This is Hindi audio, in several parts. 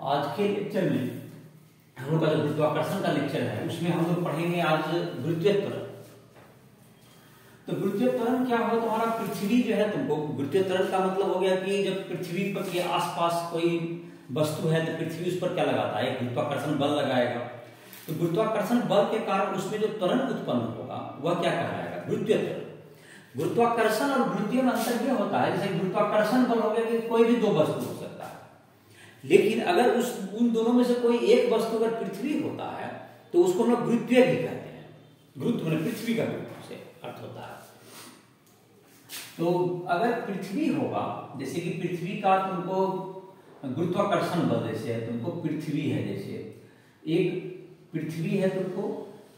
आज के लेक्चर में हम लोग का जो गुरुत्वाकर्षण का लेक्चर है उसमें हम लोग पढ़ेंगे आज गुरुत्वीय त्वरण। तो गुरुत्वीय त्वरण क्या होगा, तुम्हारा पृथ्वी जो है, तुमको गुरुत्वीय त्वरण का मतलब हो गया कि जब पृथ्वी पर के आसपास कोई वस्तु है तो पृथ्वी उस पर क्या लगाता है, गुरुत्वाकर्षण बल लगाएगा। तो गुरुत्वाकर्षण बल के कारण उसमें जो त्वरण उत्पन्न होगा वह क्या कहलाएगा, गुरुत्वीय त्वरण। गुरुत्वाकर्षण और गुरुत्वीय में अंतर यह होता है, जैसे गुरुत्वाकर्षण बल हो गया कि कोई भी दो वस्तु हो सकता है, लेकिन अगर उन दोनों में से कोई एक वस्तु अगर पृथ्वी होता है तो उसको हम लोग गुरुत्वीय भी कहते हैं। गुरुत्व में पृथ्वी का गुरुत्व से अर्थ होता है। तो अगर पृथ्वी होगा, जैसे कि पृथ्वी का तुमको गुरुत्वाकर्षण बल जैसे है, तुमको पृथ्वी है, जैसे एक पृथ्वी है तुमको,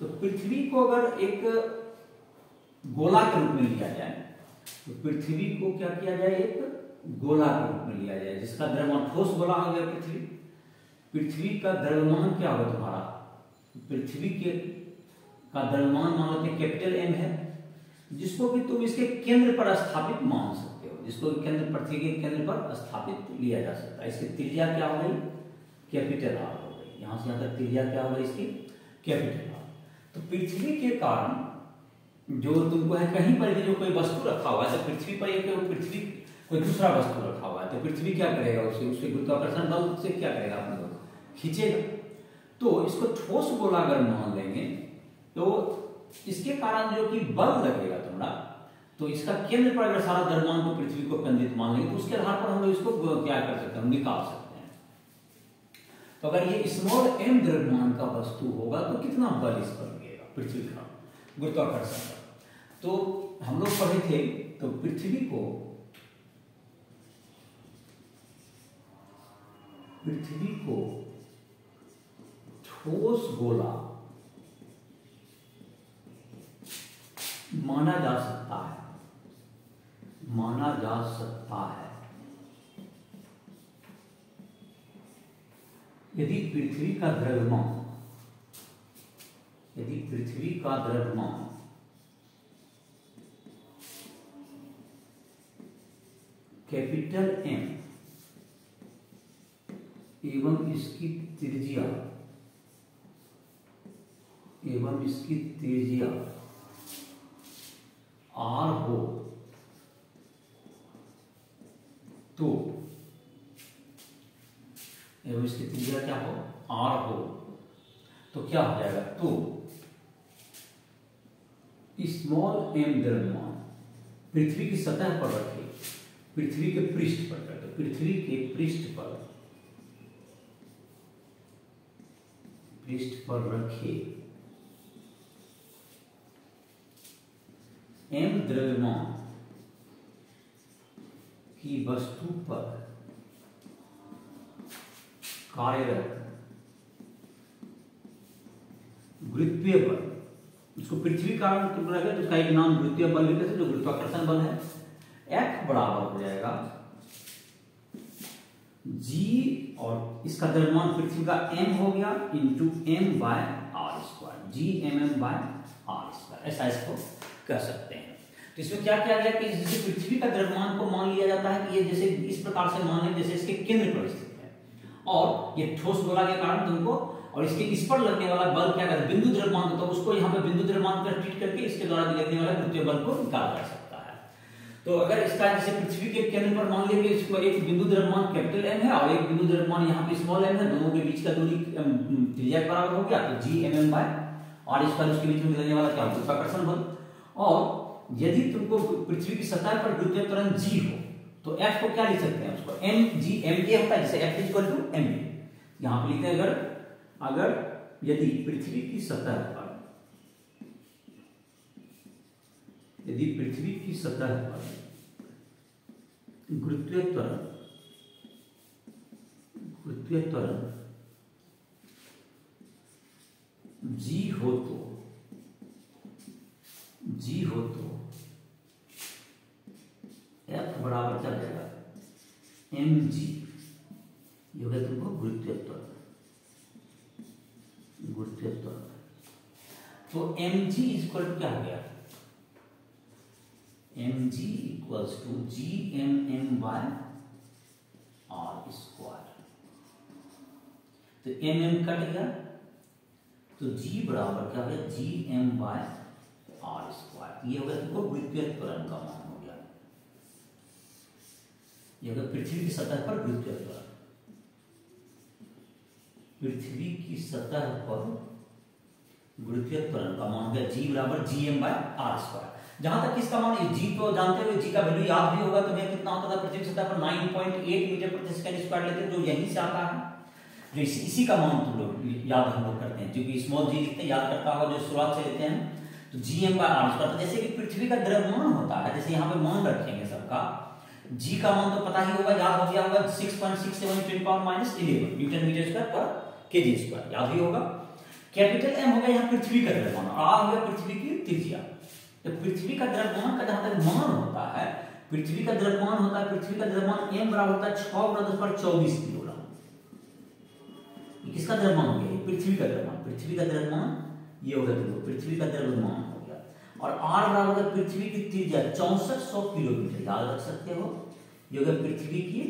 तो पृथ्वी को अगर एक गोला के रूप में लिया जाए तो पृथ्वी को क्या किया जाए, एक गोला के रूप में लिया जाए जिसका द्रव्यमान ठोस गोला हो गया पृथ्वी। पृथ्वी का द्रव्यमान क्या होगा तुम्हारा, पृथ्वी के का द्रव्यमान मान लेते हैं कैपिटल एम है, जिसको कि तुम इसके केंद्र पर स्थापित मान सकते हो, जिसको केंद्र पृथ्वी के केंद्र पर स्थापित लिया जा सकता है। इसकी त्रिज्या क्या हो गई, कैपिटल आर हो गई। यहां से यहां तक त्रिज्या क्या हो गई इसकी, कैपिटल आर। तो पृथ्वी के कारण जो तुमको है, कहीं पर भी जो कोई वस्तु रखा हुआ है, तो पृथ्वी पर एक पृथ्वी कोई दूसरा वस्तु रखा हुआ है तो पृथ्वी क्या करेगा, उसके गुरुत्वाकर्षण बल से क्या करेगा, अपने को खींचेगा। तो इसको ठोस गोला अगर मान लेंगे तो इसके कारण जो कि बल लगेगा तुम्हारा, तो इसका केंद्र पर अगर सारा द्रव्यमान को पृथ्वी को केंद्रित मान लेंगे तो उसके आधार पर हम लोग इसको क्या कर सकते हैं, निकाल सकते हैं। तो अगर ये स्मॉल एम द्रव्यमान का वस्तु होगा तो कितना बल इस पर लगेगा, पृथ्वी का गुरुत्वाकर्षण बल। तो हम लोग पढ़े थे, तो पृथ्वी को ठोस गोला माना जा सकता है यदि पृथ्वी का द्रव्यमान कैपिटल एम एवं इसकी त्रिज्या आर हो तो, एवं इसकी त्रिज्या क्या हो, आर हो, तो क्या हो जाएगा, तो स्मॉल एम द्रव्यमान पृथ्वी की सतह पर रखे, पृथ्वी के पृष्ठ पर रखे, पृथ्वी के पृष्ठ पर रखे एम द्रव्यमान की वस्तु पर कार्यरत गुरुत्वीय बल, उसको पृथ्वी का तुम रखे तो उसका एक नाम गुरुत्वीय बल लिखते हैं, जो गुरुत्वाकर्षण बल है। F बराबर हो जाएगा G, और इसका द्रव्यमान पृथ्वी का m हो गया into m by R square, GMM by R square, ऐसा इसको कह सकते हैं। तो इसमें क्या किया गया कि जैसे पृथ्वी का द्रव्यमान को मान लिया जाता है कि ये जैसे इस प्रकार से मान लें, जैसे इसके केंद्र पर स्थित है और ये ठोस गोला के कारण तुमको, और इसके इस पर लगने वाला बल क्या कहते हैं, बिंदु द्रव्यमान होता है, उसको यहाँ पे बिंदु द्रव्यमान पर ट्रीट करके इसके द्वारा लगने वाला गुरुत्वीय बल को निकाला जा सकता है। तो अगर इसका जैसे पृथ्वी के केंद्र पर मान लेंगे, इसको एक बिंदु द्रव्यमान कैपिटल एम है और एक बिंदु द्रव्यमान यहाँ पे स्मॉल एम है, दोनों के बीच का दूरी त्रिज्या के बराबर हो गया, तो GMM बाय आर स्क्वायर, उसके बीच में लगने वाला क्या, गुरुत्वाकर्षण बल। और यदि तुमको पृथ्वी की सतह पर गुरुत्वीय त्वरण G हो तो F को क्या लिख सकते हैं, उसको mgma होता है, जैसे F इक्वल टू ma, यहाँ पे लिखते हैं अगर यदि पृथ्वी की सतह पर गुरुत्वीय त्वरण G हो तो F बराबर क्या जाएगा, mg, जो है तुमको गुरुत्वीय त्वरण। तो mg इक्वल टू क्या हो गया, mg equals to GMM by R square. तो एम कट गया, तो जी बराबर क्या हो गया, G M by R square. ये हो गया तुमको वृत्तीय त्वरण का मान हो गया। ये हो गया पृथ्वी की सतह पर वृत्तीय त्वरण, पृथ्वी की सतह पर वृत्तीय त्वरण का मान हो गया जी बराबर G M by R square. जहां तक इसका मान, जी तो जानते हुए जी का वैल्यू याद भी होगा तुम्हें, कितना होता था पृथ्वी की सतह पर 9.8 मीटर प्रति सेकंड स्क्वायर लेते, जो यहीं से आता है, जो इसी का मान तुम लोग याद हम लोग करते हैं, क्योंकि स्मॉल जी लिखते हैं, याद करता होगा जो शुरुआत से लेते हैं। तो G M by R square, जैसे कि पृथ्वी का द्रव्यमान होता है, जैसे यहाँ पे मान रखेंगे सबका, जी का मान तो पता ही होगा, याद हो गया होगा 6.67 × 10⁻11 न्यूटन मीटर स्क्वायर पर केजी स्क्वायर, याद ही होगा। कैपिटल एम हो गया यहाँ पृथ्वी का द्रव्यमान, आर हो गया पृथ्वी की त्रिज्या। तो पृथ्वी का द्रव्यमान का जहां तक मान होता है, पृथ्वी का द्रव्यमान होता है, पृथ्वी का द्रव्यमान m बराबर होता है 6×10⁻24 किलोग्राम। किसका द्रव्यमान हो गया, पृथ्वी का द्रव्यमान, पृथ्वी का द्रव्यमान ये हो गया, देखो पृथ्वी का द्रव्यमान हो गया। और r बराबर है पृथ्वी की त्रिज्या 6400 किलोमीटर, याद रख सकते हो, ये हो गया पृथ्वी की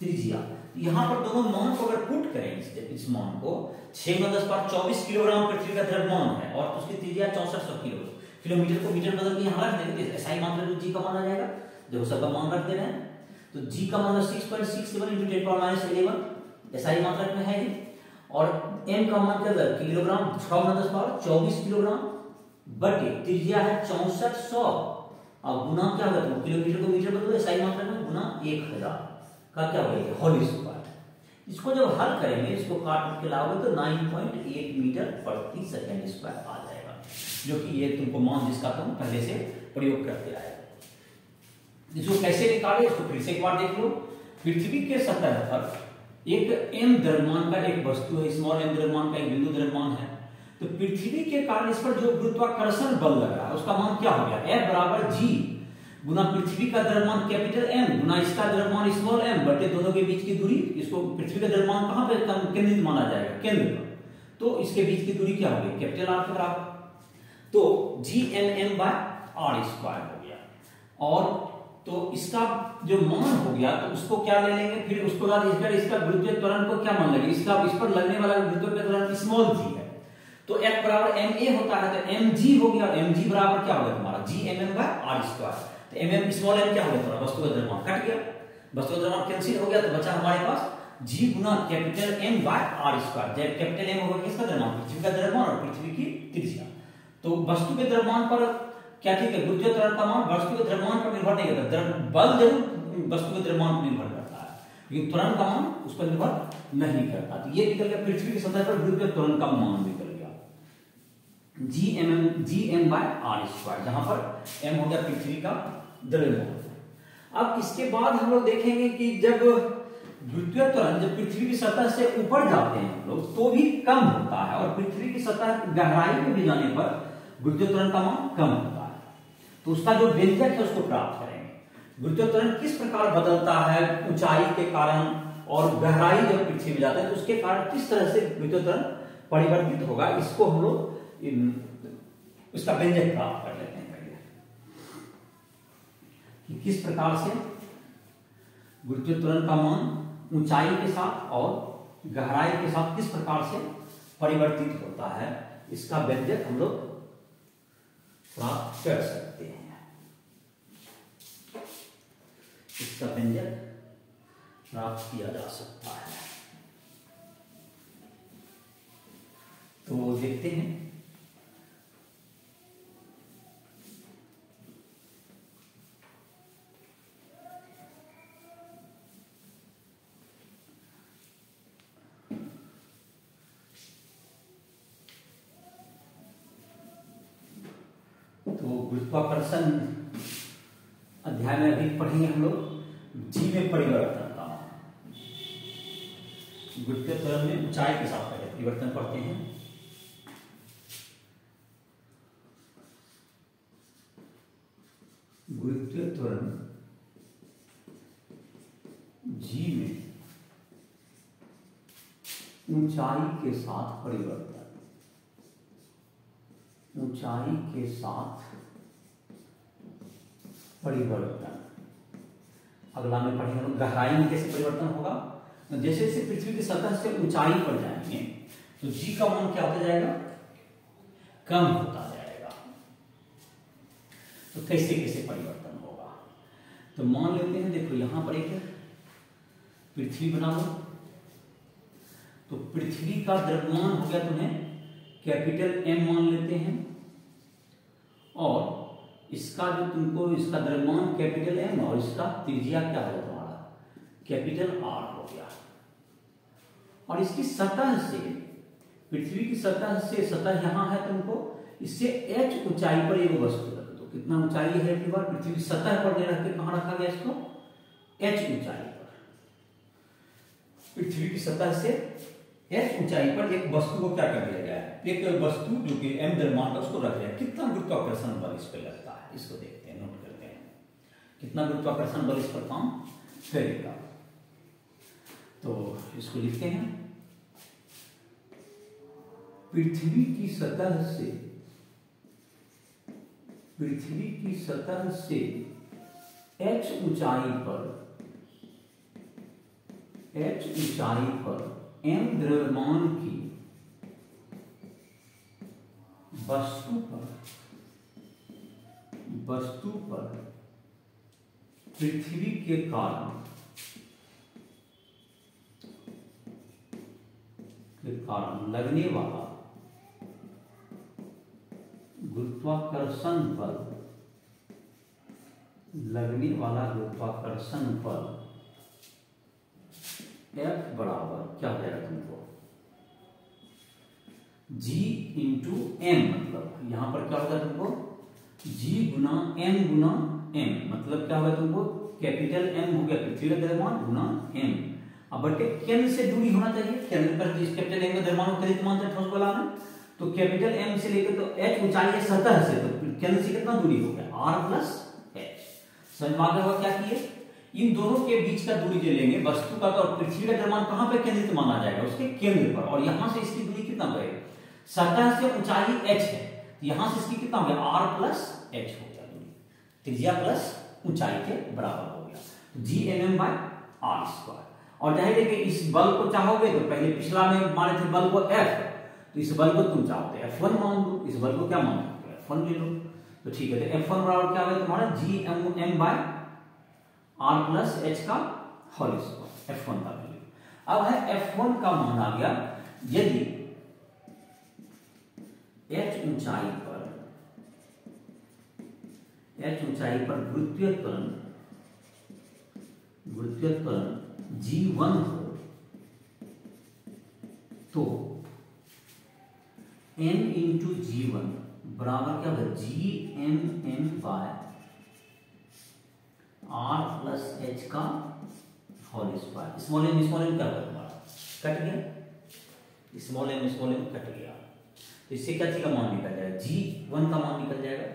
त्रिज्या। यहाँ पर दोनों मान को अगर पुट करें, इस मान को 6×10⁻24 किलोग्राम पृथ्वी का द्रव्यमान है और उसकी त्रिज्या 6400 किलोमीटर को मीटर बदल के यहाँ रख देंगे, ऐसा ही मान लो जी का मान आ जाएगा, देखो सबका मान रख दे रहे हैं। तो जी का मान 6.67 × 10⁻11, ऐसा ही मान रखना है। और m का मान क्या है, किलोग्राम, 6×10⁻24 किलोग्राम बटे त्रिज्या है 6400 और गुना क्या होगा, तो किलोमीटर को मीटर बदलो, ऐसा ही मान रखना, गुना 1000 का क्या होगा, होल स्क्वायर। इसको जब हल करेंगे, इसको काट के लाओगे तो 9.8 मीटर प्रति सेकंड स्क्वायर आ जाएगा, जो कि ये तुमको मान जिसका तुम पहले से प्रयोग करते आए। इसको कैसे निकाले, इसको फिर से एक बार देख लो। पृथ्वी के सतह पर एक m द्रव्यमान का एक वस्तु है, स्मॉल m द्रव्यमान का एक बिंदु द्रव्यमान है। तो पृथ्वी के कारण इस पर जो गुरुत्वाकर्षण बल लग रहा है उसका मान क्या हो गया, F बराबर जी गुना पृथ्वी का द्रव्यमान कैपिटल M गुना इसका द्रव्यमान स्मॉल m बटे दोनों के बीच की दूरी। इसको पृथ्वी का द्रव्यमान कहां पे केंद्रित माना जाएगा, केंद्र पर, तो इसके बीच की दूरी क्या होगी, कैपिटल R के बराबर। तो GMM बाय आर स्क्वायर हो गया। और तो इसका जो मान हो गया, तो उसको क्या ले लेंगे, फिर उसके बाद इसका गुरुत्वीय त्वरण को क्या मान लेंगे, इसका इस पर लगने वाला गुरुत्वीय त्वरण स्मॉल जी है, तो F बराबर ma होता है, तो mg हो गया, mg बराबर क्या होगा तुम्हारा GMM बाय आर स्क्वायर। तो mm स्मॉल m क्या हो गया तुम्हारा, वस्तु का द्रव्यमान कट गया, वस्तु का द्रव्यमान कैंसिल हो गया, तो बचा हमारे पास g गुना capital M by R square. जब कैपिटल M होगा किसका द्रव्यमान, पृथ्वी का द्रव्यमान और पृथ्वी की त्रिज्या। तो वस्तु के द्रव्यमान पर क्या ठीक है, गुरुत्वीय त्वरण का मान वस्तु के द्रव्यमान पर निर्भर नहीं करता, बल जरूर वस्तु के द्रव्यमान पर निर्भर करता है, लेकिन त्वरण का मान उस पर निर्भर नहीं करता। तो ये निकल गया पृथ्वी की सतह पर गुरुत्वीय त्वरण का मान निकल गया GM बाय आर स्क्वायर, जहां पर m हो गया पृथ्वी का द्रव्यमान। अब इसके बाद हम लोग देखेंगे कि जब गुरुत्वीय त्वरण जब पृथ्वी की सतह से ऊपर जाते हैं हम लोग तो भी कम होता है, और पृथ्वी की सतह गहराई में भी जाने पर गुरुत्वीय त्वरण का मान कम होता है। तो उसका जो व्यंजक है उसको प्राप्त करेंगे। गुरुत्वीय त्वरण किस प्रकार बदलता है ऊंचाई के कारण, और गहराई जब पृथ्वी में जाते हैं तो उसके कारण किस तरह से गुरुत्वीय त्वरण परिवर्तित होगा, इसको हम लोग उसका व्यंजक प्राप्त कर लेते हैं पहले, कि किस प्रकार से गुरुत्वीय त्वरण का मान ऊंचाई के साथ और गहराई के साथ किस प्रकार से परिवर्तित होता है, इसका व्यंजक हम लोग प्राप्त कर सकते हैं। इसका व्यंजक प्राप्त किया जा सकता है, तो देखते हैं। तो गुरुत्वाकर्षण अध्याय में अभी पढ़ेंगे हम लोग जी में परिवर्तन का। गुरुत्वीय त्वरण में ऊंचाई के साथ पहले परिवर्तन पढ़ते हैं। गुरुत्वीय त्वरण जी में ऊंचाई के साथ परिवर्तन, ऊंचाई के साथ परिवर्तन। अगला में पढ़ेंगे गहराई में कैसे परिवर्तन होगा। जैसे जैसे पृथ्वी की सतह से ऊंचाई पर जाएंगे तो जी का मान क्या होता जाएगा, कम होता जाएगा। तो कैसे कैसे परिवर्तन होगा, तो मान लेते हैं, देखो यहां पर एक पृथ्वी बना लो, तो पृथ्वी का द्रव्यमान हो गया तुम्हें कैपिटल एम मान लेते हैं, और इसका जो तुमको इसका द्रव्यमान कैपिटल एम और इसका त्रिज्या क्या होगा तुम्हारा कैपिटल आर हो गया। और इसकी सतह से, पृथ्वी की सतह से, सतह यहां है तुमको, इससे एच ऊंचाई पर एक वस्तु रख दो। कितना ऊंचाई है एक बार, पृथ्वी की सतह पर रख के कहां रखा गया इसको, एच ऊंचाई पर। पृथ्वी की सतह से एच ऊंचाई पर एक वस्तु को क्या कर दिया गया है, एक वस्तु जो कि एम द्रव्यमान का उसको रख दिया। कितना गुरुत्वाकर्षण बल इस पर लगता है, इसको देखते हैं, नोट करते हैं कितना गुरुत्वाकर्षण बल इस पर काम करेगा। तो इसको लिखते हैं, पृथ्वी की सतह से, पृथ्वी की सतह से एच ऊंचाई पर, एच ऊंचाई पर एम द्रव्यमान की वस्तु पर पृथ्वी के कारण लगने वाला गुरुत्वाकर्षण बल, लगने वाला गुरुत्वाकर्षण बल F बराबर क्या हो जाएगा तुमको, G इंटू एम, मतलब यहां पर क्या होगा तुमको G गुना M गुना M, मतलब क्या होगा तुमको कैपिटल M हो गया पृथ्वी का द्रव्यमान गुना M, अब बटे केंद्र से दूरी होना चाहिए, केंद्र पर जिस कैपिटल M का द्रव्यमान को केंद्र मानते हैं ठोस बल में, तो कैपिटल M से लेकर तो H ऊंचाई है सतह से, तो केंद्र से कितना दूरी हो गया R प्लस H। समझ में आ गया क्या किए, इन दोनों के बीच का दूरी जो लेंगे वस्तु का, तो पृथ्वी का द्रव्यमान कहां पे केंद्रित माना जाएगा, उसके केंद्र पर, और यहां से इसकी दूरी कितना पड़ेगा, सतह से ऊंचाई h है, यहां से इसकी कितना हो गया r प्लस h हो गया, दूरी त्रिज्या प्लस ऊंचाई के बराबर हो गया, Gmm बाय r स्क्वायर। और जाहिर है कि इस बल को चाहोगे तो पहले पिछला में माने थे बल को F, तो इस बल को तुम चाहोगे F1 मान लो, इस बल को क्या मान लो F1 ले लो, तो ठीक है, तो F1 बराबर क्या होगा तुम्हारा Gmm by r plus h का होल स्क्वायर, F1 का वैल्यू। अब है F1 का मान आ गया, यदि h ऊंचाई पर गुरुत्वीय त्वरण G1 हो, तो m इंटू G1 बराबर क्या होगा Gmm by r plus h का होल स्क्वायर। स्मॉल एम क्या होगा तुम्हारा, कट गया, स्मॉल एम कट गया, तो इससे क्या चीज का मान निकल जाएगा, G1 का मान निकल जाएगा,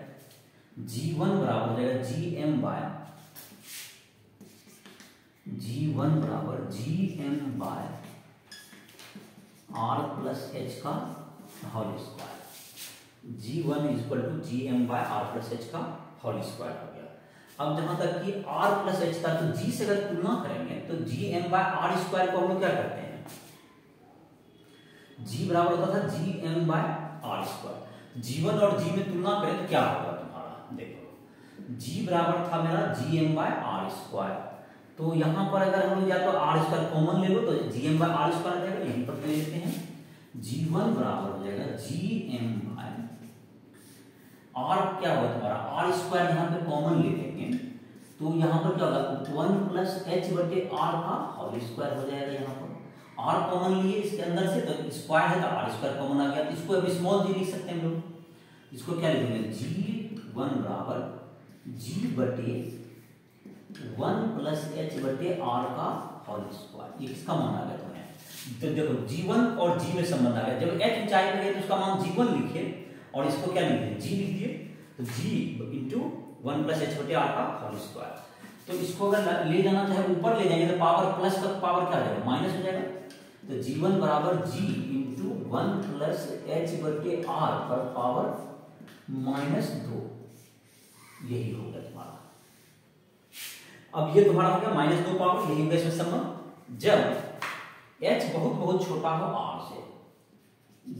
G1 बराबर हो जाएगा Gm by r plus h का whole square. G1 equal to Gm by r plus h का होल स्क्वायर हो गया। अब जहां तक कि r प्लस h का, तो G से अगर तुलना करेंगे तो Gm बाय r स्क्वायर को हम लोग क्या करते हैं, G बराबर होता था Gm by r square. G1 और G में तुलना करें तो क्या होगा तुम्हारा, देखो G बराबर था मेरा Gm बाय r स्क्वायर, तो यहां पर अगर हम लोग या तो r स्क्वायर कॉमन ले लो तो Gm बाय r स्क्वायर आ जाएगा, यहीं पर ले लेते हैं, G1 बराबर हो जाएगा Gm बाय r, क्या होगा तुम्हारा r स्क्वायर यहां पे कॉमन ले लेंगे तो यहां पर क्या होगा 1 प्लस h बटे r का होल स्क्वायर हो जाएगा, यहां पर r कॉमन लिए इसके अंदर से, तो स्क्वायर है तो r स्क्वायर कॉमन आ गया, इसको अब स्मॉल g लिख सकते हैं हम लोग, इसको क्या लिखेंगे G1 बराबर G बटे 1 प्लस h बटे r का होल स्क्वायर। ये किसका मान आ गया तुम्हें, तो देखो G1 और G में संबंध आ गया, जब h ऊंचाई पर है तो उसका मान G1 लिखे और इसको क्या लिख दिए G लिख दिए, तो G इंटू 1 प्लस h बटे r का होल स्क्वायर। तो इसको अगर ले जाना चाहे ऊपर ले जाएंगे तो पावर प्लस का पावर क्या हो जाएगा, माइनस हो जाएगा, तो G1 बराबर G इंटू 1 प्लस h बटे r पर पावर -2, यही होगा तुम्हारा। अब ये तुम्हारा हो गया -2 पावर, यही होगा इसमें संबंध। जब h बहुत बहुत छोटा हो r से,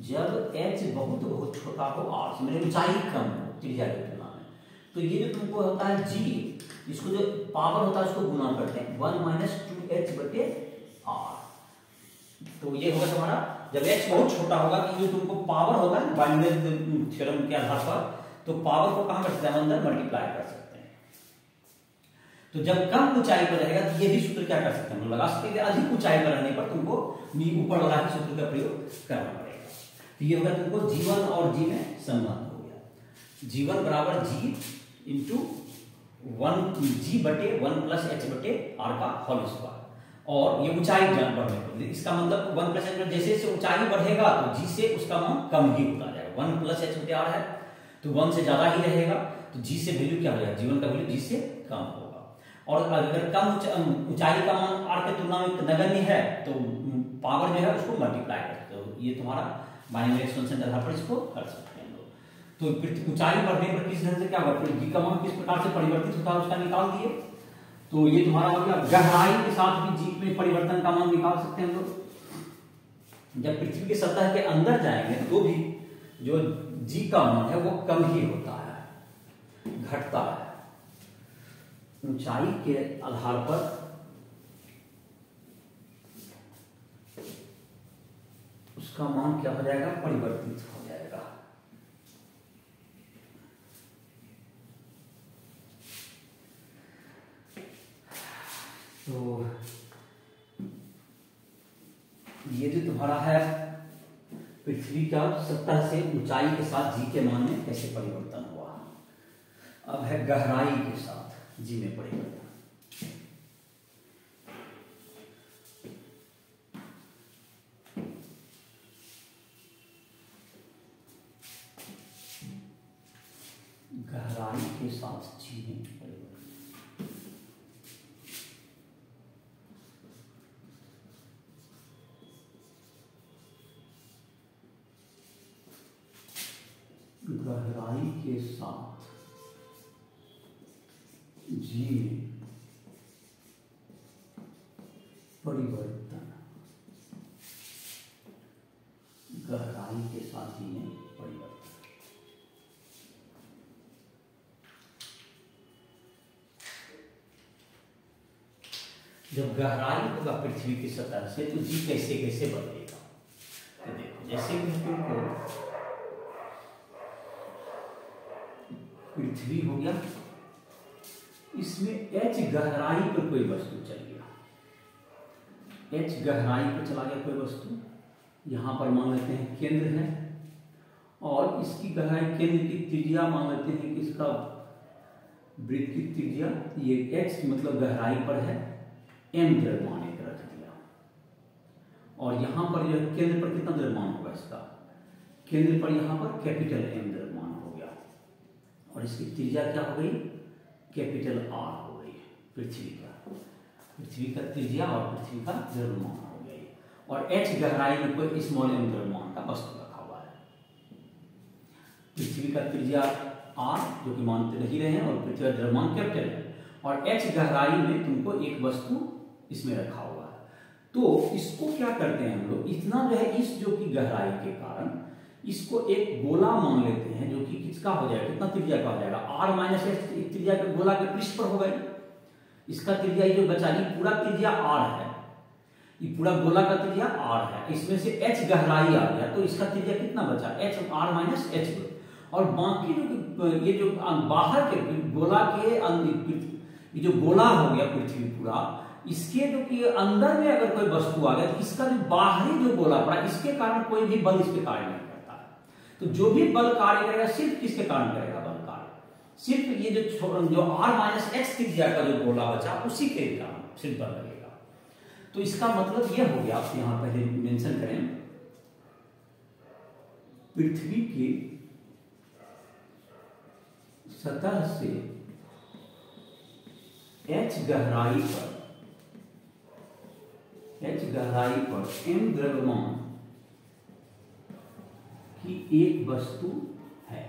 जब h बहुत बहुत छोटा हो r से, मतलब ऊंचाई कम हो त्रिज्या की तुलना में, तो ये जो तुमको होता है g, इसको जो पावर होता है उसको गुना करते हैं 1 माइनस 2h बटे r। तो ये होगा तुम्हारा, जब h बहुत छोटा होगा कि जो तुमको पावर होगा ना बाइनरी थ्योरम के आधार पर, तो पावर को कहां कर सकते हैं, अंदर मल्टीप्लाई कर सकते हैं। तो जब कम ऊंचाई पर रहेगा तो ये भी सूत्र क्या कर सकते हैं, हम लगा सकते हैं। अधिक ऊंचाई पर रहने पर तुमको ऊपर वाला ही सूत्र का प्रयोग करना पड़ेगा। तो ये होगा तुमको g1 और g में संबंध हो गया, g1 बराबर g इंटू 1g बटे 1 प्लस h बटे r का होल स्क्वायर, और ये ऊंचाई बढ़ने पर, इसका मतलब 1 प्लस h, जैसे जैसे ऊंचाई बढ़ेगा तो g से उसका मान कम ही होता जाएगा। 1 प्लस h बटे r है तो 1 से ज्यादा ही रहेगा, तो g से वैल्यू क्या हो जाएगा, g1 का वैल्यू g से कम होगा। और अगर कम ऊंचाई का मान r के तुलना में नगण्य है तो पावर जो है उसको मल्टीप्लाई करते, तो ये तुम्हारा बाइनरी एक्सपेंशन के आधार पर इसको कर सकते हैं लोग। तो ऊंचाई बढ़ने पर किस ढंग से क्या होगा, g का मान किस प्रकार से परिवर्तित होता है उसका निकाल दिए। तो ये तुम्हारा हो गया, गहराई के साथ भी g में परिवर्तन का मान निकाल सकते हैं हम लोग। जब पृथ्वी की सतह के अंदर जाएंगे तो भी जो g का मान है वो कम ही होता है, घटता है। ऊंचाई के आधार पर उसका मान क्या हो जाएगा, परिवर्तित हो जाएगा। तो ये जो तुम्हारा है पृथ्वी का सतह से ऊंचाई के साथ जी के मान में कैसे परिवर्तन हुआ। अब है गहराई के साथ जी में परिवर्तन। गहराई के साथ जी में परिवर्तन, गहराई के साथ जी में परिवर्तन, गहराई के साथ जी में परिवर्तन। जब गहराई होगा पृथ्वी की सतह से तो जी कैसे कैसे बदलेगा। तो देखो, जैसे कि तुमको पृथ्वी हो गया, इसमें h गहराई पर कोई वस्तु चल गया, h गहराई पर चला गया कोई वस्तु, यहां पर मान लेते हैं केंद्र है, और इसकी गहराई, केंद्र की त्रिज्या मान लेते हैं कि इसका वृत्त की त्रिज्या, ये h मतलब गहराई पर है, m द्रव्यमान एक रख दिया, और यहां पर यह केंद्र पर कितना द्रव्यमान होगा, इसका केंद्र पर यहां पर कैपिटल M द्रव्यमान हो गया, और इसकी त्रिज्या क्या हो गई, कैपिटल R हो गई। पृथ्वी का त्रिज्या और पृथ्वी का द्रव्यमान हो गई, और h गहराई में कोई स्मॉल m द्रव्यमान का वस्तु रखा हुआ है। पृथ्वी का त्रिज्या R जो कि मानते नहीं रहे हैं, और पृथ्वी का द्रव्यमान कैपिटल है, और h गहराई में तुमको एक वस्तु इसमें रखा हुआ है। तो इसको क्या करते हैं हम लोग, इतना जो है इस जो कि गहराई के कारण इसको एक गोला मान लेते हैं, जो कि किसका हो जाएगा, कितना त्रिज्या का हो जाएगा, r माइनस h त्रिज्या के गोला के पृष्ठ पर हो गई। इसका त्रिज्या जो बचा, ये पूरा त्रिज्या r है, ये पूरा गोला का त्रिज्या r है, इसमें से h गहराई आ गया, तो इसका त्रिज्या कितना बचा, h r माइनस h, और बाकी जो ये जो बाहर के गोला के ये जो गोला हो गया पृथ्वी पूरा, इसके जो कि अंदर में अगर कोई वस्तु आ गया तो इसका जो बाहरी जो गोला पड़ा, इसके कारण कोई भी बल इस पे कार्य नहीं करता है। तो जो भी बल कार्य करेगा सिर्फ किसके कारण करेगा, बल कार्य सिर्फ ये जो r माइनस h त्रिज्या का जो गोला बचा उसी के कारण सिर्फ बल लगेगा। तो इसका मतलब यह हो गया, आप यहां पहले मेंशन करें, पृथ्वी की सतह से h गहराई पर m द्रव्यमान की एक वस्तु है,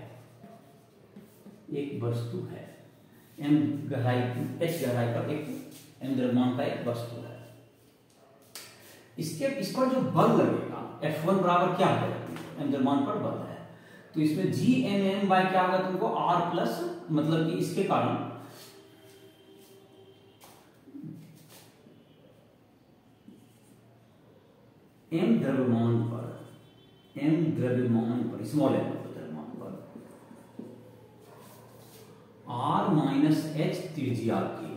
m गहराई h गहराई पर एक m द्रव्यमान का एक वस्तु है। इस पर जो बल लगेगा F1 बराबर क्या है, m द्रव्यमान पर बल है, तो इसमें Gmm बाय क्या होगा तुमको R प्लस, मतलब कि इसके कारण m द्रव्यमान पर स्मॉल m द्रव्यमान पर R माइनस h त्रिज्या के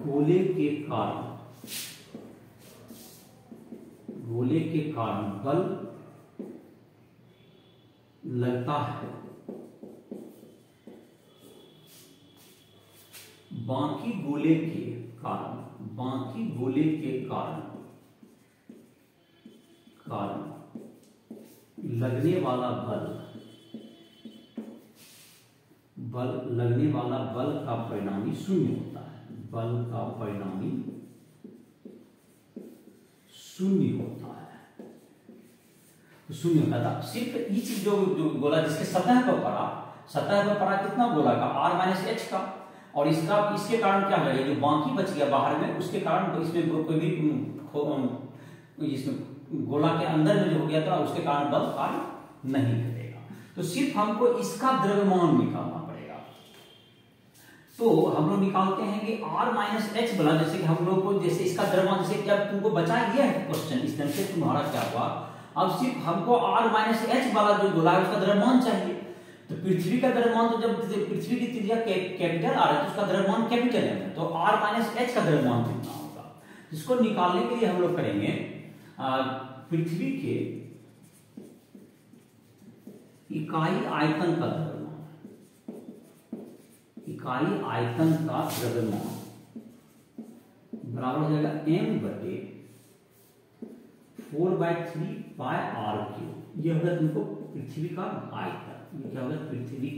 गोले के कारण बल लगता है, बाकी गोले के कारण लगने वाला बल का परिणामी शून्य होता है, बल का परिणामी शून्य होता है, तो शून्य होता था। सिर्फ ये चीज जो गोला जिसके सतह पर पड़ा कितना गोला का R माइनस एच का, और इसके कारण क्या हो जाएगा, जो बाकी बच गया बाहर में उसके कारण इसमें कोई भी इसमें गोला के अंदर में जो हो गया था उसके कारण बल कार्य नहीं करेगा। तो सिर्फ हमको इसका द्रव्यमान निकालना पड़ेगा। तो हम लोग निकालते हैं कि R माइनस एच बला, जैसे कि हम लोग को जैसे इसका द्रव्यमान, जैसे क्या तुमको बचा ये है क्वेश्चन, इस तरह से तुम्हारा क्या हुआ, अब सिर्फ हमको R माइनस एच वाला जो गोला है उसका द्रव्यमान चाहिए। तो पृथ्वी का द्रव्यमान, तो जब पृथ्वी की त्रिज्या कैपिटल R है तो उसका द्रव्यमान कैपिटल है, तो R माइनस एच का द्रव्यमान कितना होगा, इसको निकालने के लिए हम लोग करेंगे पृथ्वी के इकाई आयतन का द्रव्यमान बराबर हो जाएगा m बटे 4/3 पाई r3। ये होगा तुमको पृथ्वी का आयतन, ये क्या होगा पृथ्वी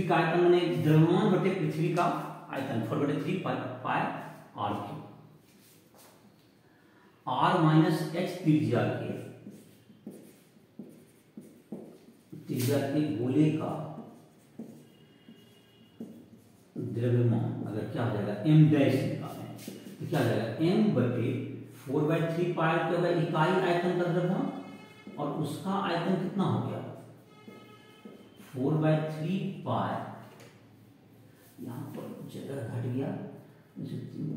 का आयतन मैंने द्रव्यमान बटे पृथ्वी का आयतन 4/3 पाई r3। R माइनस एच त्रिज्या के गोले का द्रव्यमान अगर क्या हो जाएगा m डैश निकालें तो क्या हो जाएगा m बटे 4/3 पाई क्या होगा इकाई आयतन का द्रव्यमान, और उसका आयतन कितना हो गया 4/3 पाई, यहां पर जगह घट गया,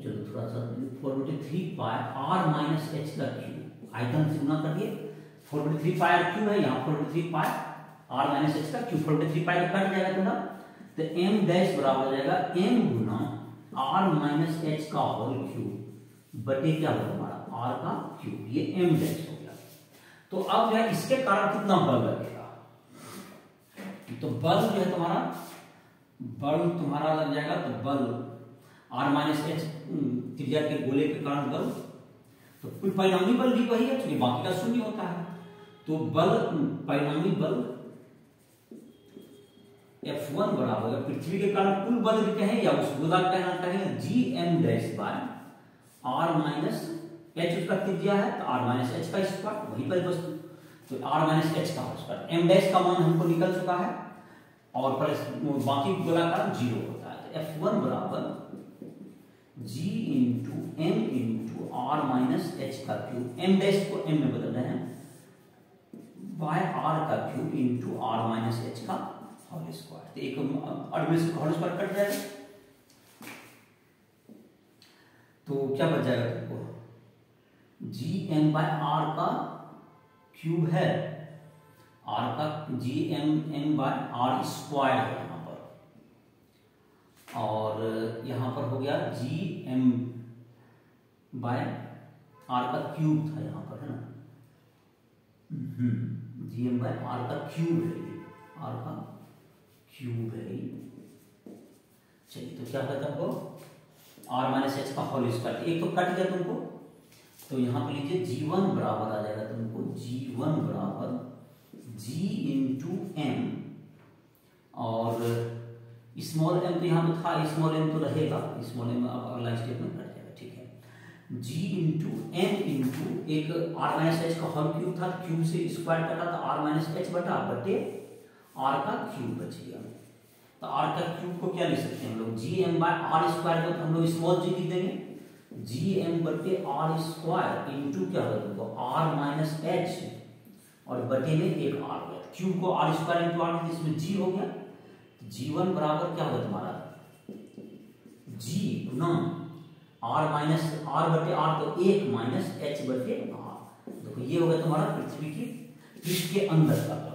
चलो थोड़ा सा 4/3 पाई R माइनस एच का क्यूब, आयतन से गुना कर दिए, 4/3 पाई क्यूब है, यहाँ 4/3 पाई R माइनस एच का क्यूब, 4/3 पाई कट जाएगा थोड़ा, तो m डैश बराबर हो जाएगा m गुना R माइनस एच का होल क्यूब बटे क्या होगा हमारा R का क्यूब, ये m डैश हो गया। तो अब जो है इसके कारण कितना बल लगेगा, तो बल जो है तुम्हारा लग जाएगा, तो बल R माइनस एच त्रिज्या के गोले के कारण बल, तो कुल परिणामी बल भी वही है क्योंकि बाकी का शून्य होता है, तो परिणामी बल F1 बराबर होगा पृथ्वी के कारण कुल बल भी कहें या उस गोला का कहना कहेंगे Gm dash by R minus H उसका त्रिज्या है, तो R माइनस एच का स्क्वायर वही पर वस्तु, तो R माइनस एच का स्क्वायर, m डैश का मान हमको निकल चुका है और बाकी गोला का 0 होता है, तो F1 बराबर G into m into R minus H का क्यूब, m डैश को m में बदल रहे हैं, बाय R का cube into R minus H का होल स्क्वायर, तो एक होल स्क्वायर कट जाएगा, तो क्या बच जाएगा तुमको Gm बाय R का क्यूब है, R का Gm बाय R स्क्वायर है यहाँ पर, और यहाँ पर हो गया Gm बाय R का क्यूब था यहाँ पर, है ना, Gm बाय R का क्यूब है, R का क्यूब है। चलिए तो क्या कहता है हमको R माइनस एच का होल स्क्वायर, एक तो कट गया तुमको, तो यहाँ पर लीजिए G1 बराबर आ जाएगा तुमको, G1 बराबर G इंटू m, और स्मॉल m तो यहाँ पे था, स्मॉल m तो रहेगा, स्मॉल m अब अगला स्टेप में कट जाएगा, ठीक है। G इंटू m इंटू एक R माइनस एच का होल क्यूब था, क्यूब से स्क्वायर कटा तो R माइनस एच बटा बटे R का क्यूब बच गया, तो आर का क्यूब को क्या लिख सकते हैं हम लोग, G M by R square को हम लोग स्मॉल जी लिख देंगे, जी एम बटे आर स्क्वायर इंटू क्या होगा तुमको आर माइनस एच और बटे में एक आर हो गया, क्यूब को आर स्क्वायर इंटू आर, इसमें जी हो गया, जी1 बराबर क्या होगा तुम्हारा जी गुना आर माइनस आर बटे आर, तो एक माइनस एच बटे आर। देखो ये होगा तुम्हारा पृथ्वी की पृष्ठ के अंदर का त्वरण,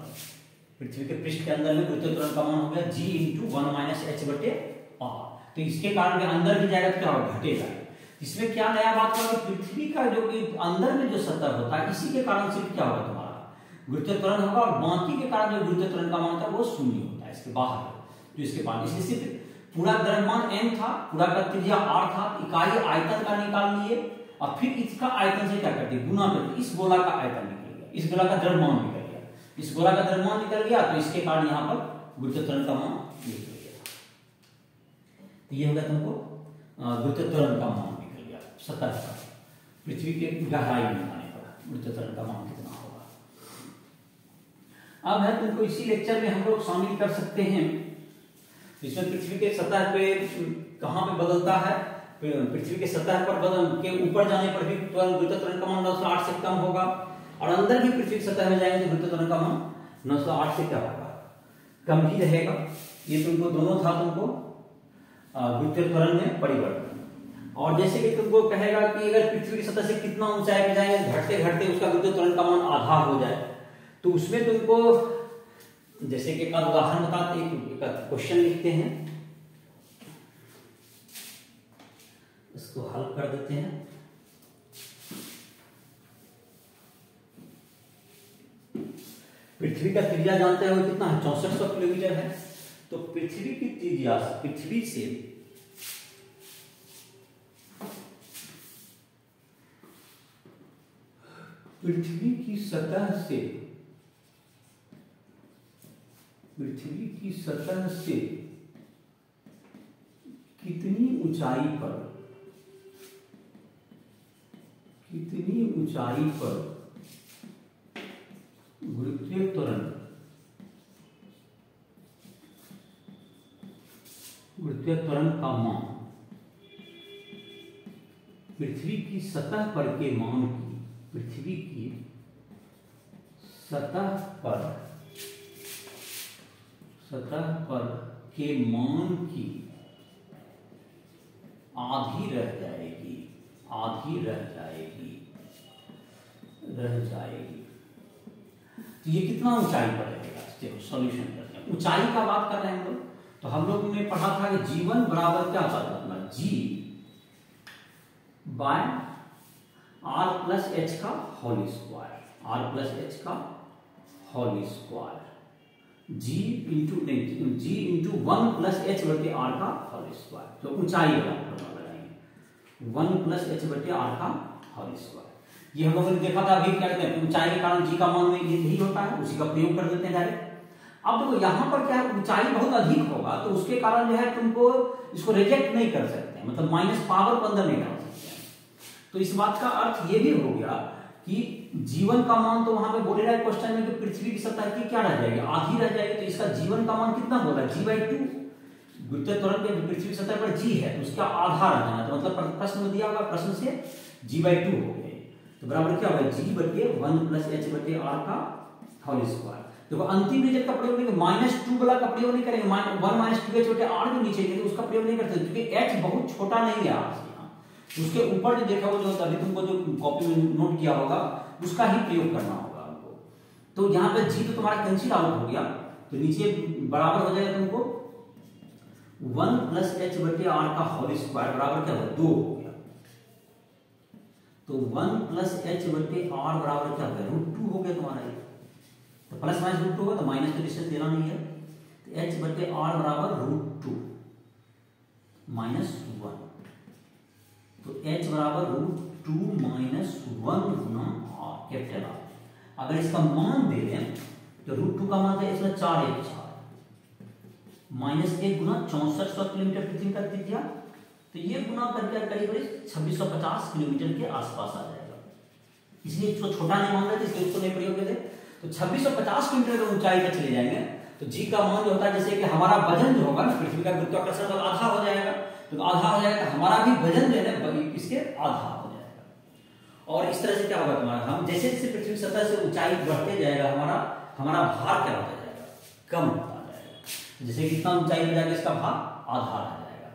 पृथ्वी के पृष्ठ के अंदर में गुरुत्वीय त्वरण का मान हो गया जी इंटू 1 माइनस एच बटे आर। तो इसके कारण अंदर भी जाएगा तो क्या होगा, घटेगा। इसमें क्या नया बात होगा, पृथ्वी का जो कि अंदर में जो सतह होता है इसी के कारण सिर्फ क्या होगा तुम्हारा गुरुत्वीय त्वरण होगा, और बाकी के कारण जो गुरुत्वीय त्वरण का मान होता है वो शून्य होता है इसके बाहर जो इसके पास। इसलिए सिर्फ पूरा द्रव्यमान m था, पूरा का त्रिज्या r था, इकाई आयतन का निकाल लिए और फिर इसका आयतन से क्या करते गुना करते, इस गोला का आयतन निकल गया, इस गोला का द्रव्यमान निकल गया, इस गोला का द्रव्यमान निकल गया, तो इसके कारण यहाँ पर गुरुत्वीय त्वरण का मान निकल गया। तो ये होगा तुमको गुरुत्वीय त्वरण का मान निकल गया सतह का, पृथ्वी के गहराई में आने पर गुरुत्वीय त्वरण का मान कितना होगा। अब है तुमको इसी लेक्चर में हम लोग शामिल कर सकते हैं, इसमें पृथ्वी के सतह पे कहां पे बदलता है, पृथ्वी के सतह पर के ऊपर जाने पर भी गुरुत्वीय त्वरण का मान 908 से कम होगा, और अंदर भी पृथ्वी की सतह में जाएंगे तो गुरुत्वीय त्वरण का मान 908 से क्या होगा, कम ही रहेगा। ये तुमको दोनों था तुमको गुरुत्वीय त्वरण में परिवर्तन। और जैसे कि तुमको कहेगा कि अगर पृथ्वी की सतह से कितना ऊंचाई पे जाएंगे, घटते घटते उसका गुरुत्वीय त्वरण का मान आधा हो जाए, तो उसमें तुमको जैसे कि एक उदाहरण बताते, एक क्वेश्चन लिखते हैं, इसको हल कर देते हैं। पृथ्वी का त्रिज्या जानते हो कितना है, 6400 किलोमीटर है। तो पृथ्वी की त्रिज्या पृथ्वी से पृथ्वी की सतह से कितनी ऊंचाई पर गुरुत्वीय त्वरण का मान पृथ्वी की सतह पर के मान की, पृथ्वी की सतह पर के मान की आधी रह जाएगी। तो ये कितना ऊंचाई पर रहेगा, चलो सॉल्यूशन करते हैं। ऊंचाई का बात कर रहे हैं हम लोग, तो हम लोग ने पढ़ा था कि जीवन बराबर क्या होता है अपना जी बाय आर प्लस एच का होल स्क्वायर, जी इंटू 1 प्लस एच बटे आर का होल स्क्वायर। तो ऊंचाई लगाएंगे 1 प्लस एच बटे आर का होल स्क्वायर। ये हम लोगों ने देखा था अभी, क्या कहते हैं ऊंचाई के कारण जी का मान में यही होता है, उसी का प्रयोग कर देते हैं डायरेक्ट। अब देखो यहाँ पर क्या है, ऊंचाई बहुत अधिक होगा तो उसके कारण जो है तुमको इसको रिजेक्ट नहीं कर सकते, मतलब माइनस पावर को अंदर नहीं डाल सकते। तो इस बात का अर्थ ये भी हो गया कि जीवन का मान तो वहां पे बोले रहा है क्वेश्चन में कि पृथ्वी की सतह की क्या रह जाएगी, आधी रह जाएगी। तो इसका जीवन का मान कितना बोला, g/2। गुरुत्वीय त्वरण के पृथ्वी की सतह पर जी है तो उसका आधा रह जाना, तो मतलब प्रश्न में दिया होगा, प्रश्न से g/2 हो गए, तो बराबर क्या होगा जी बटे 1 प्लस एच बटे आर का होल स्क्वायर। देखो अंतिम रिजल्ट का प्रयोग नहीं, -2 वाला का प्रयोग नहीं करेंगे, 1 - 2h बटे आर जो नीचे है उसका प्रयोग नहीं करते, क्योंकि एच बहुत छोटा नहीं है आर से। उसके ऊपर जो देखा वो जो अभी तुमको जो कॉपी में नोट किया होगा उसका ही प्रयोग करना होगा हमको। तो यहाँ पे जी तो तुम्हारा कैंसिल आउट हो गया, तो नीचे बराबर हो जाएगा तुमको 1 प्लस एच बटे आर का होल स्क्वायर बराबर क्या होगा 2 हो गया। तो 1 प्लस एच बटे आर बराबर क्या होगा √2 हो गया तुम्हारा ये। तो प्लस माइनस √2 होगा तो माइनस का डिस्टेंस देना नहीं है, तो एच बटे आर बराबर √2 - 1। तो h बराबर √2 - 1 गुना r कैपिटल R। अगर इसका मान दे दें तो √2 का मान है इसमें 4 - 1 गुना 6400 किलोमीटर पृथ्वी का त्रिज्या, तो ये गुना करके करीब 2650 किलोमीटर के आसपास आ जाएगा। इसलिए इसको छोटा नहीं मान रहे थे, इसलिए उसको नहीं प्रयोग करते। तो 2650 किलोमीटर अगर ऊंचाई पर चले जाएंगे तो जी का मान जो होता है, जैसे कि हमारा वजन जो होगा ना, पृथ्वी का गुरुत्वाकर्षण बल आधा हो जाएगा, तो आधा हो जाएगा, तो हमारा भी वजन जो है ना इसके आधा हो जाएगा। और इस तरह से क्या होगा तुम्हारा, हम जैसे जैसे पृथ्वी सतह से ऊंचाई बढ़ते जाएगा, हमारा भार क्या होता जाएगा, कम होता जाएगा। जैसे कितना ऊंचाई हो जाएगा, इसका भार आधा रह जाएगा।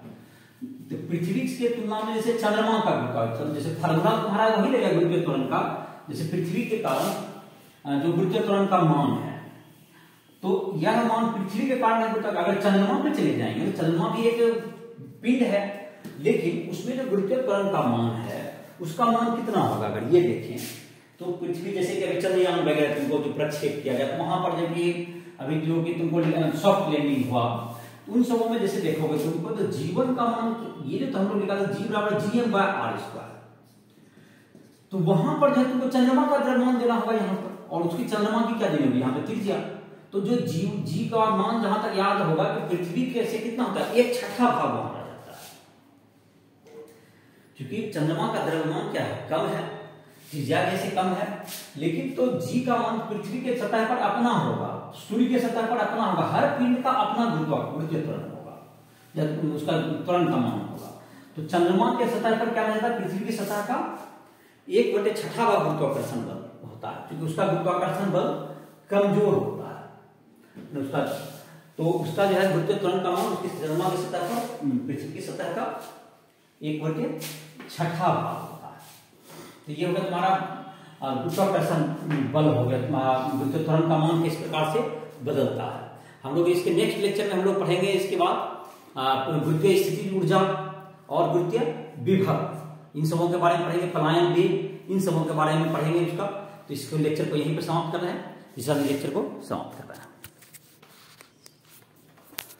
तो पृथ्वी के तुलना में जैसे चंद्रमा का गुरुत्वाकर्षण, जैसे फॉर्मूला तुम्हारा वही रहेगा गुरुत्वीय त्वरण का, जैसे पृथ्वी के कारण जो गुरुत्वीय त्वरण का मान है, तो यह मान पृथ्वी के कारण अगर चंद्रमा पे चले जाएंगे, तो चंद्रमा भी एक पिंड है, लेकिन उसमें जो गुरुत्वीय त्वरण का मान है उसका मान कितना होगा, अगर ये देखें तो पृथ्वी जैसे कि अभी चंद्रयान वगैरह तुमको जो प्रक्षेप किया गया, तो वहां पर जब ये अभी जो कि तुमको सॉफ्ट लैंडिंग हुआ, उन सबों में जैसे देखोगे तुमको तो जीवन का मान, ये जो हम लोग निकाला जी बराबर GM/r², तो वहां पर जो है तुमको चंद्रमा का द्रव्यमान देना होगा यहाँ पर, और उसकी चंद्रमा की क्या देनी होगी यहाँ पे, त्रिज्या। तो जो जी का मान जहां तक याद होगा कि पृथ्वी के से कितना होता है, 1/6 भाग वहां रह जाता है, क्योंकि चंद्रमा का द्रव्यमान क्या है, कम है, त्रिज्या जैसे कम है, लेकिन तो जी का मान पृथ्वी के सतह पर अपना होगा, सूर्य के सतह पर अपना होगा, हर पिंड का अपना गुरुत्वीय त्वरण होगा, जब उसका त्वरण का मान होगा। तो चंद्रमा के सतह पर क्या रहता है, पृथ्वी की सतह का 1/6 भाग गुरुत्वाकर्षण बल होता है, क्योंकि उसका गुरुत्वाकर्षण बल कमजोर होता है उसका, तो उसका जो है गुरुत्वीय त्वरण का मान उसकी चंद्रमा की सतह पर पृथ्वी की सतह का 1/6 भाग होता है। तो ये हो गया तुम्हारा गुरुत्वाकर्षण बल हो गया, तुम्हारा गुरुत्वीय त्वरण का मान किस प्रकार से बदलता है। हम लोग इसके नेक्स्ट लेक्चर में हम लोग पढ़ेंगे, इसके बाद गुरुत्वीय स्थिति ऊर्जा और गुरुत्वीय विभव, इन सबों के बारे में पढ़ेंगे, पलायन वेग, इन सबों के बारे में पढ़ेंगे उसका। तो इसको लेक्चर को यहीं पर समाप्त कर रहे हैं, इस लेक्चर को समाप्त कर रहे हैं।